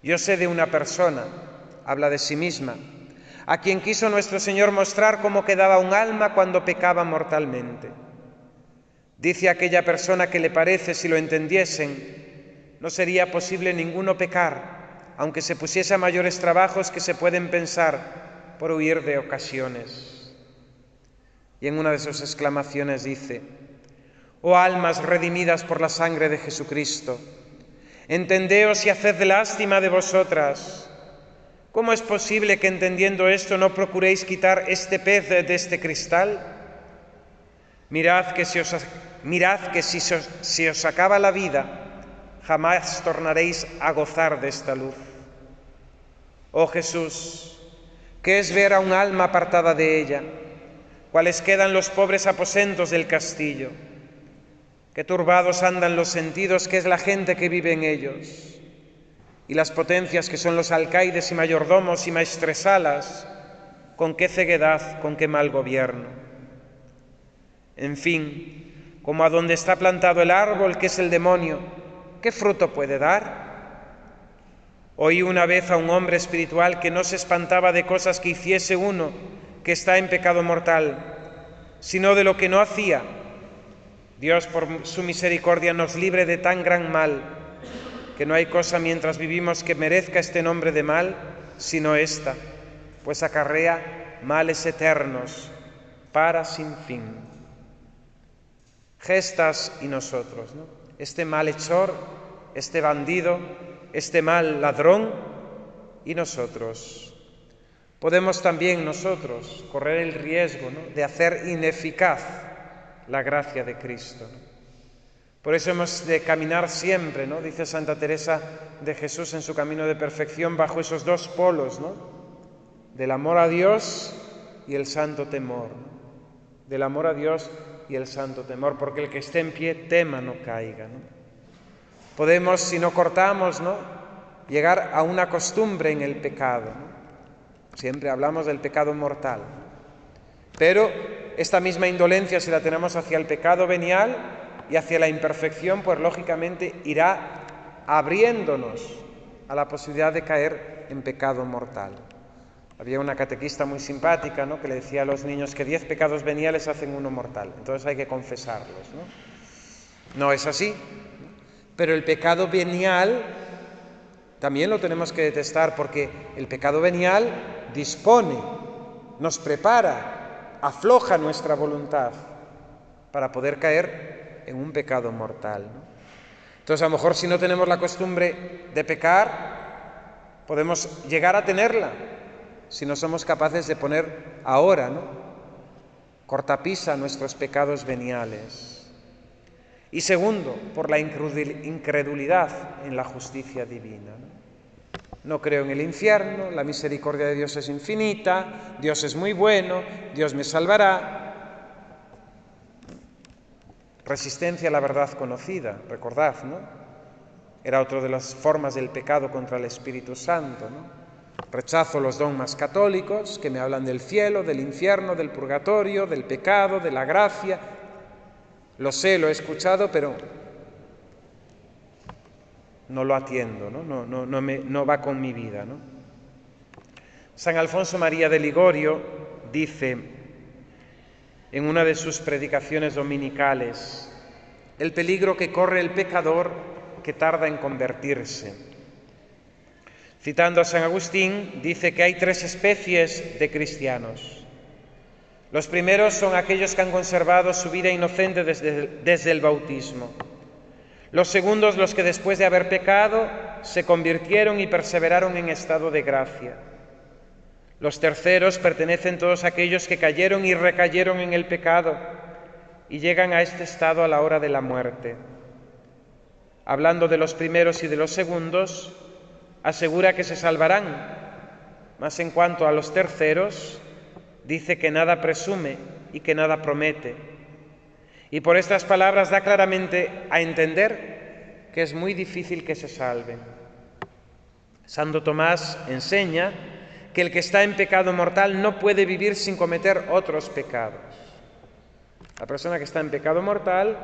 Yo sé de una persona, habla de sí misma, a quien quiso nuestro Señor mostrar cómo quedaba un alma cuando pecaba mortalmente. Dice aquella persona que le parece, si lo entendiesen, no sería posible ninguno pecar, aunque se pusiese a mayores trabajos que se pueden pensar, por huir de ocasiones. Y en una de sus exclamaciones dice: oh almas redimidas por la sangre de Jesucristo, entendeos y haced lástima de vosotras. ¿Cómo es posible que entendiendo esto no procuréis quitar este pez de este cristal? Mirad que si os acaba la vida, jamás tornaréis a gozar de esta luz. Oh Jesús, ¿Qué es ver a un alma apartada de ella? ¿Cuáles quedan los pobres aposentos del castillo? ¿Qué turbados andan los sentidos? ¿Qué es la gente que vive en ellos? Y las potencias que son los alcaides y mayordomos y maestresalas, ¿con qué ceguedad, con qué mal gobierno? En fin, como a donde está plantado el árbol, que es el demonio, ¿qué fruto puede dar? Oí una vez a un hombre espiritual que no se espantaba de cosas que hiciese uno que está en pecado mortal, sino de lo que no hacía. Dios, por su misericordia, nos libre de tan gran mal, que no hay cosa mientras vivimos que merezca este nombre de mal, sino esta, pues acarrea males eternos, para sin fin. Gestas y nosotros, ¿no? Este malhechor, este bandido, este mal ladrón, y nosotros. Podemos también nosotros correr el riesgo, ¿no?, de hacer ineficaz la gracia de Cristo, ¿no? Por eso hemos de caminar siempre, ¿no?, dice Santa Teresa de Jesús en su camino de perfección, bajo esos dos polos, ¿no?, del amor a Dios y el santo temor, ¿no?, del amor a Dios y el santo temor, porque el que esté en pie tema no caiga, ¿no? Podemos, si no cortamos, ¿no?, llegar a una costumbre en el pecado, ¿no? Siempre hablamos del pecado mortal, pero esta misma indolencia, si la tenemos hacia el pecado venial y hacia la imperfección, pues lógicamente irá abriéndonos a la posibilidad de caer en pecado mortal. Había una catequista muy simpática, ¿no?, que le decía a los niños que 10 pecados veniales hacen uno mortal, entonces hay que confesarlos, ¿no? No es así, pero el pecado venial también lo tenemos que detestar, porque el pecado venial dispone, nos prepara, afloja nuestra voluntad para poder caer en un pecado mortal, ¿no? Entonces, a lo mejor si no tenemos la costumbre de pecar, podemos llegar a tenerla si no somos capaces de poner ahora, ¿no?, cortapisa a nuestros pecados veniales. Y segundo, por la incredulidad en la justicia divina, ¿no? No creo en el infierno, la misericordia de Dios es infinita, Dios es muy bueno, Dios me salvará. Resistencia a la verdad conocida, recordad, ¿no? Era otra de las formas del pecado contra el Espíritu Santo, ¿no? Rechazo los dogmas católicos que me hablan del cielo, del infierno, del purgatorio, del pecado, de la gracia. Lo sé, lo he escuchado, pero no lo atiendo, ¿no? No va con mi vida, ¿no? San Alfonso María de Ligorio dice en una de sus predicaciones dominicales el peligro que corre el pecador que tarda en convertirse. Citando a San Agustín, dice que hay 3 especies de cristianos. Los primeros son aquellos que han conservado su vida inocente desde el bautismo. Los segundos, los que después de haber pecado se convirtieron y perseveraron en estado de gracia. Los terceros pertenecen todos aquellos que cayeron y recayeron en el pecado y llegan a este estado a la hora de la muerte. Hablando de los primeros y de los segundos, asegura que se salvarán, mas en cuanto a los terceros, dice que nada presume y que nada promete. Y por estas palabras da claramente a entender que es muy difícil que se salven. Santo Tomás enseña que el que está en pecado mortal no puede vivir sin cometer otros pecados. La persona que está en pecado mortal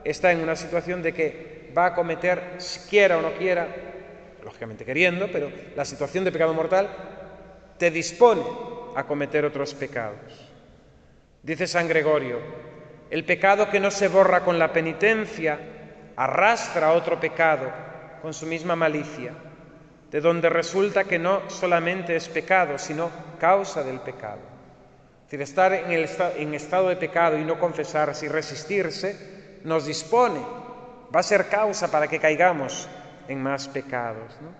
está en una situación de que va a cometer, quiera o no quiera, lógicamente queriendo, pero la situación de pecado mortal te dispone a cometer otros pecados. Dice San Gregorio, el pecado que no se borra con la penitencia arrastra otro pecado con su misma malicia, de donde resulta que no solamente es pecado, sino causa del pecado. Es decir, estar en estado de pecado y no confesarse y resistirse nos dispone, va a ser causa para que caigamos en más pecados, ¿no?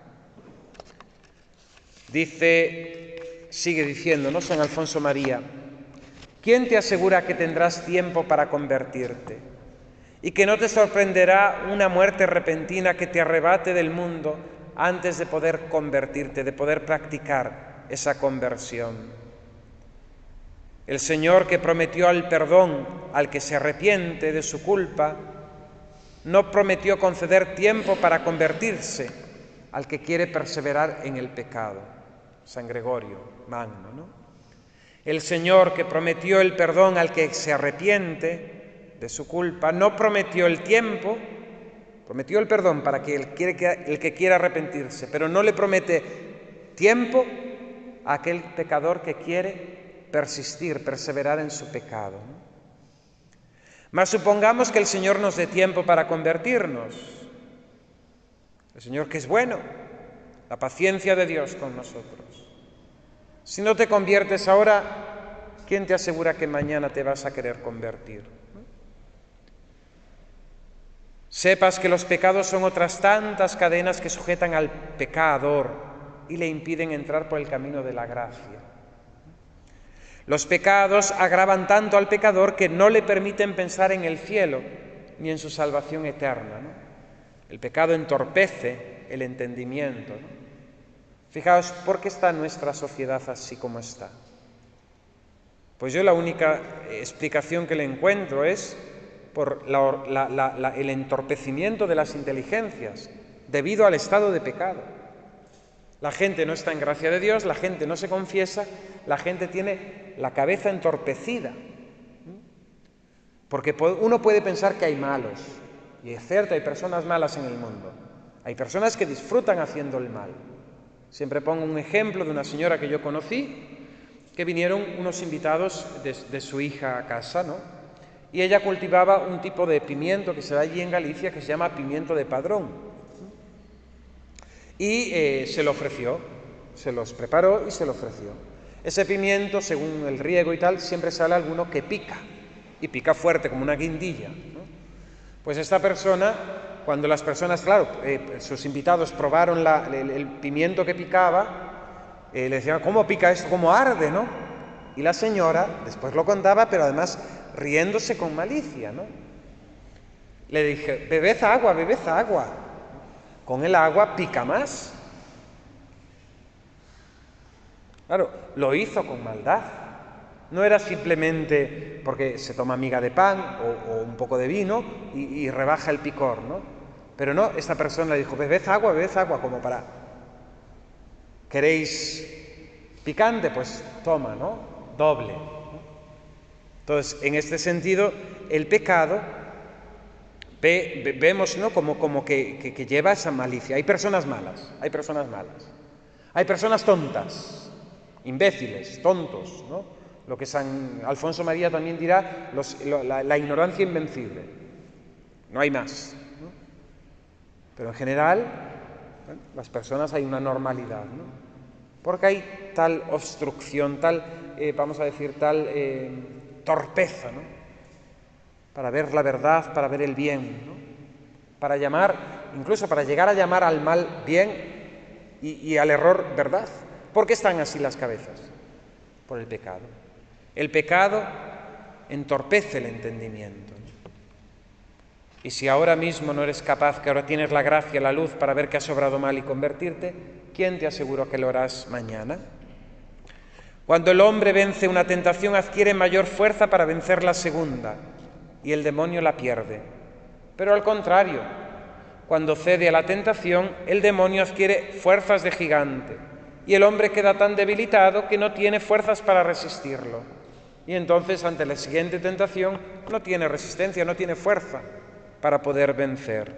Sigue diciendo, ¿no?, San Alfonso María, ¿quién te asegura que tendrás tiempo para convertirte y que no te sorprenderá una muerte repentina que te arrebate del mundo antes de poder convertirte, de poder practicar esa conversión. El Señor, que prometió el perdón al que se arrepiente de su culpa, no prometió conceder tiempo para convertirse al que quiere perseverar en el pecado. San Gregorio Magno, ¿no? El Señor, que prometió el perdón al que se arrepiente de su culpa, no prometió el tiempo, prometió el perdón para que el que quiera arrepentirse, pero no le promete tiempo a aquel pecador que quiere persistir, perseverar en su pecado, ¿no? Mas supongamos que el Señor nos dé tiempo para convertirnos. El Señor, que es bueno, la paciencia de Dios con nosotros. Si no te conviertes ahora, ¿quién te asegura que mañana te vas a querer convertir? Sepas que los pecados son otras tantas cadenas que sujetan al pecador y le impiden entrar por el camino de la gracia. Los pecados agravan tanto al pecador que no le permiten pensar en el cielo ni en su salvación eterna, ¿no? El pecado entorpece el entendimiento, ¿no? Fijaos, ¿por qué está nuestra sociedad así como está? Pues yo la única explicación que le encuentro es por el entorpecimiento de las inteligencias debido al estado de pecado. La gente no está en gracia de Dios, la gente no se confiesa, la gente tiene la cabeza entorpecida. Porque uno puede pensar que hay malos, y es cierto, hay personas malas en el mundo. Hay personas que disfrutan haciendo el mal. Siempre pongo un ejemplo de una señora que yo conocí, que vinieron unos invitados de su hija a casa, ¿no? Y ella cultivaba un tipo de pimiento que se da allí en Galicia que se llama pimiento de Padrón. Y se lo ofreció, se los preparó y se lo ofreció. Ese pimiento, según el riego y tal, siempre sale alguno que pica, y pica fuerte, como una guindilla, ¿no? Pues esta persona, cuando las personas, claro, sus invitados probaron el pimiento que picaba, le decían, ¿cómo pica esto? ¿Cómo arde, no? Y la señora después lo contaba, pero además riéndose con malicia, ¿no? Le dije, bebed agua, bebed agua. Con el agua pica más. Claro, lo hizo con maldad. No era simplemente porque se toma miga de pan o un poco de vino y rebaja el picor, ¿no? Pero no, esta persona le dijo, bebed agua, como para... ¿Queréis picante? Pues toma, ¿no? Doble, ¿no? Entonces, en este sentido, el pecado... Vemos, ¿no?, como que lleva esa malicia. Hay personas malas, hay personas malas. Hay personas tontas, imbéciles, tontos, ¿no? Lo que San Alfonso María también dirá, la ignorancia invencible. No hay más, ¿no? Pero en general, bueno, las personas hay una normalidad, ¿no? Porque hay tal obstrucción, tal, vamos a decir, tal torpeza, ¿no?, para ver la verdad, para ver el bien, ¿no? Para llamar, incluso para llegar a llamar al mal bien y al error verdad. ¿Por qué están así las cabezas? Por el pecado. El pecado entorpece el entendimiento. Y si ahora mismo no eres capaz, que ahora tienes la gracia, la luz para ver que has obrado mal y convertirte, ¿quién te aseguró que lo harás mañana? Cuando el hombre vence una tentación, adquiere mayor fuerza para vencer la segunda, y el demonio la pierde. Pero al contrario, cuando cede a la tentación, el demonio adquiere fuerzas de gigante y el hombre queda tan debilitado que no tiene fuerzas para resistirlo. Y entonces, ante la siguiente tentación, no tiene resistencia, no tiene fuerza para poder vencer.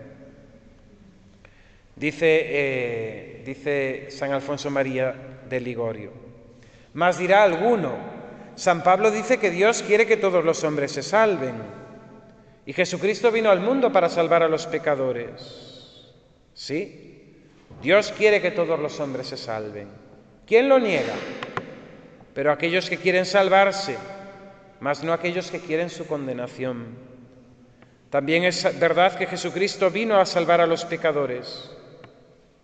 Dice San Alfonso María de Ligorio: mas dirá alguno, San Pablo dice que Dios quiere que todos los hombres se salven. Y Jesucristo vino al mundo para salvar a los pecadores. Sí, Dios quiere que todos los hombres se salven. ¿Quién lo niega? Pero aquellos que quieren salvarse, mas no aquellos que quieren su condenación. También es verdad que Jesucristo vino a salvar a los pecadores,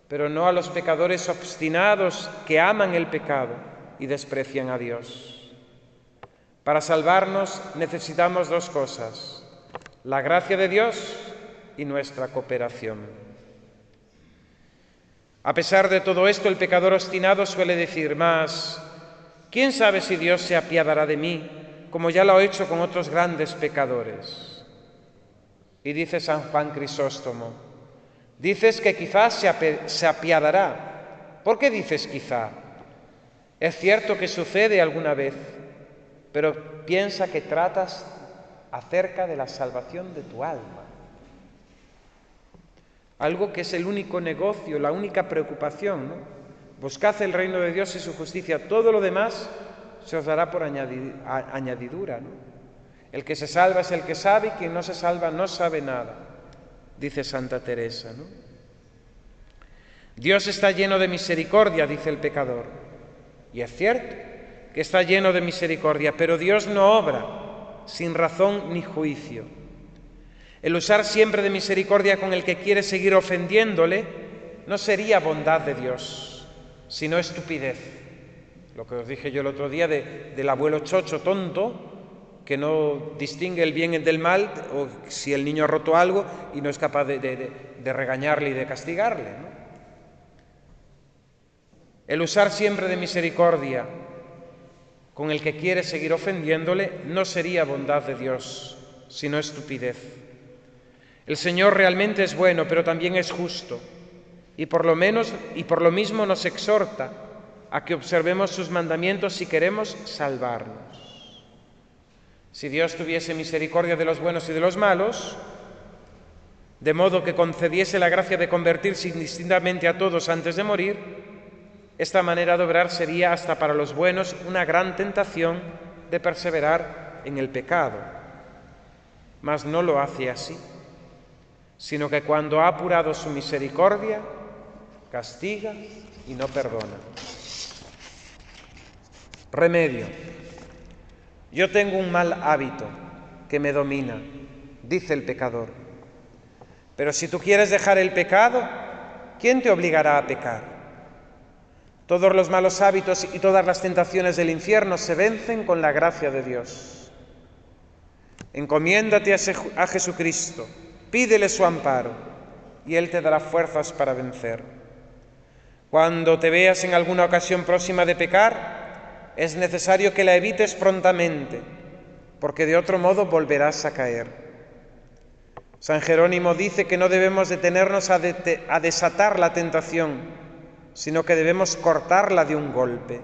pero no a los pecadores obstinados que aman el pecado y desprecian a Dios. Para salvarnos necesitamos dos cosas: la gracia de Dios y nuestra cooperación. A pesar de todo esto, el pecador obstinado suele decir: mas, ¿quién sabe si Dios se apiadará de mí, como ya lo ha hecho con otros grandes pecadores? Y dice San Juan Crisóstomo: dices que quizás se apiadará. ¿Por qué dices quizá? Es cierto que sucede alguna vez, pero piensa que tratas acerca de la salvación de tu alma. Algo que es el único negocio, la única preocupación, ¿no? Buscad el reino de Dios y su justicia, todo lo demás se os dará por añadidura, ¿no? El que se salva es el que sabe, y quien no se salva no sabe nada, dice Santa Teresa, ¿no? Dios está lleno de misericordia, dice el pecador, y es cierto que está lleno de misericordia, pero Dios no obra sin razón ni juicio. El usar siempre de misericordia con el que quiere seguir ofendiéndole no sería bondad de Dios, sino estupidez. Lo que os dije yo el otro día del abuelo chocho tonto, que no distingue el bien del mal, o si el niño ha roto algo y no es capaz de regañarle y de castigarle, ¿no? El usar siempre de misericordia con el que quiere seguir ofendiéndole no sería bondad de Dios, sino estupidez. El Señor realmente es bueno, pero también es justo, y por lo mismo nos exhorta a que observemos sus mandamientos si queremos salvarnos. Si Dios tuviese misericordia de los buenos y de los malos, de modo que concediese la gracia de convertirse indistintamente a todos antes de morir, esta manera de obrar sería hasta para los buenos una gran tentación de perseverar en el pecado. Mas no lo hace así, sino que cuando ha apurado su misericordia, castiga y no perdona. Remedio. Yo tengo un mal hábito que me domina, dice el pecador. Pero si tú quieres dejar el pecado, ¿quién te obligará a pecar? Todos los malos hábitos y todas las tentaciones del infierno se vencen con la gracia de Dios. Encomiéndate a Jesucristo, pídele su amparo y Él te dará fuerzas para vencer. Cuando te veas en alguna ocasión próxima de pecar, es necesario que la evites prontamente, porque de otro modo volverás a caer. San Jerónimo dice que no debemos detenernos a desatar la tentación, sino que debemos cortarla de un golpe.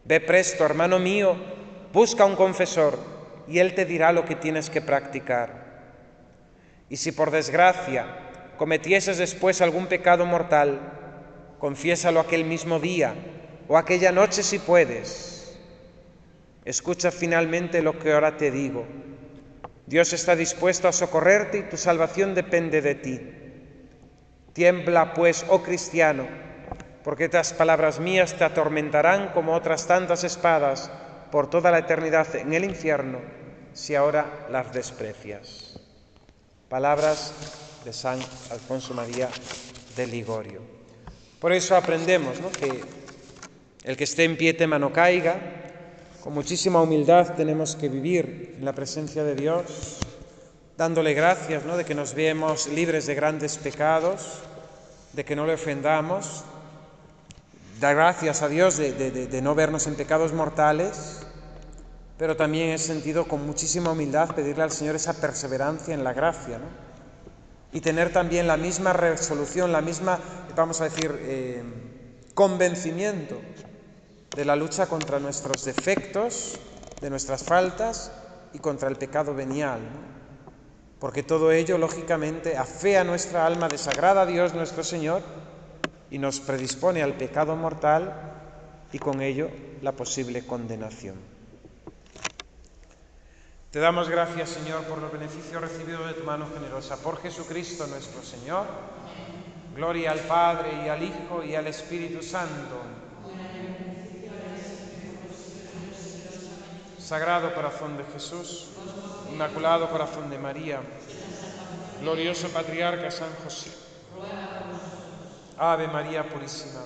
Ve presto, hermano mío, busca un confesor y él te dirá lo que tienes que practicar. Y si por desgracia cometieses después algún pecado mortal, confiésalo aquel mismo día o aquella noche si puedes. Escucha finalmente lo que ahora te digo. Dios está dispuesto a socorrerte y tu salvación depende de ti. Tiembla, pues, oh cristiano, porque estas palabras mías te atormentarán como otras tantas espadas por toda la eternidad en el infierno, si ahora las desprecias. Palabras de San Alfonso María de Ligorio. Por eso aprendemos, ¿no?, que el que esté en pie tema no caiga. Con muchísima humildad tenemos que vivir en la presencia de Dios, dándole gracias, ¿no?, de que nos vemos libres de grandes pecados, de que no le ofendamos. Dar gracias a Dios de no vernos en pecados mortales, pero también en ese sentido, con muchísima humildad, pedirle al Señor esa perseverancia en la gracia, ¿no? Y tener también la misma resolución, la misma, vamos a decir, convencimiento de la lucha contra nuestros defectos, de nuestras faltas y contra el pecado venial, ¿no? Porque todo ello, lógicamente, afea nuestra alma, desagrada a Dios nuestro Señor y nos predispone al pecado mortal y con ello la posible condenación. Te damos gracias, Señor, por los beneficios recibidos de tu mano generosa. Por Jesucristo nuestro Señor. Gloria al Padre, y al Hijo, y al Espíritu Santo. Sagrado Corazón de Jesús, Inmaculado Corazón de María, glorioso Patriarca San José. Ave María Purísima.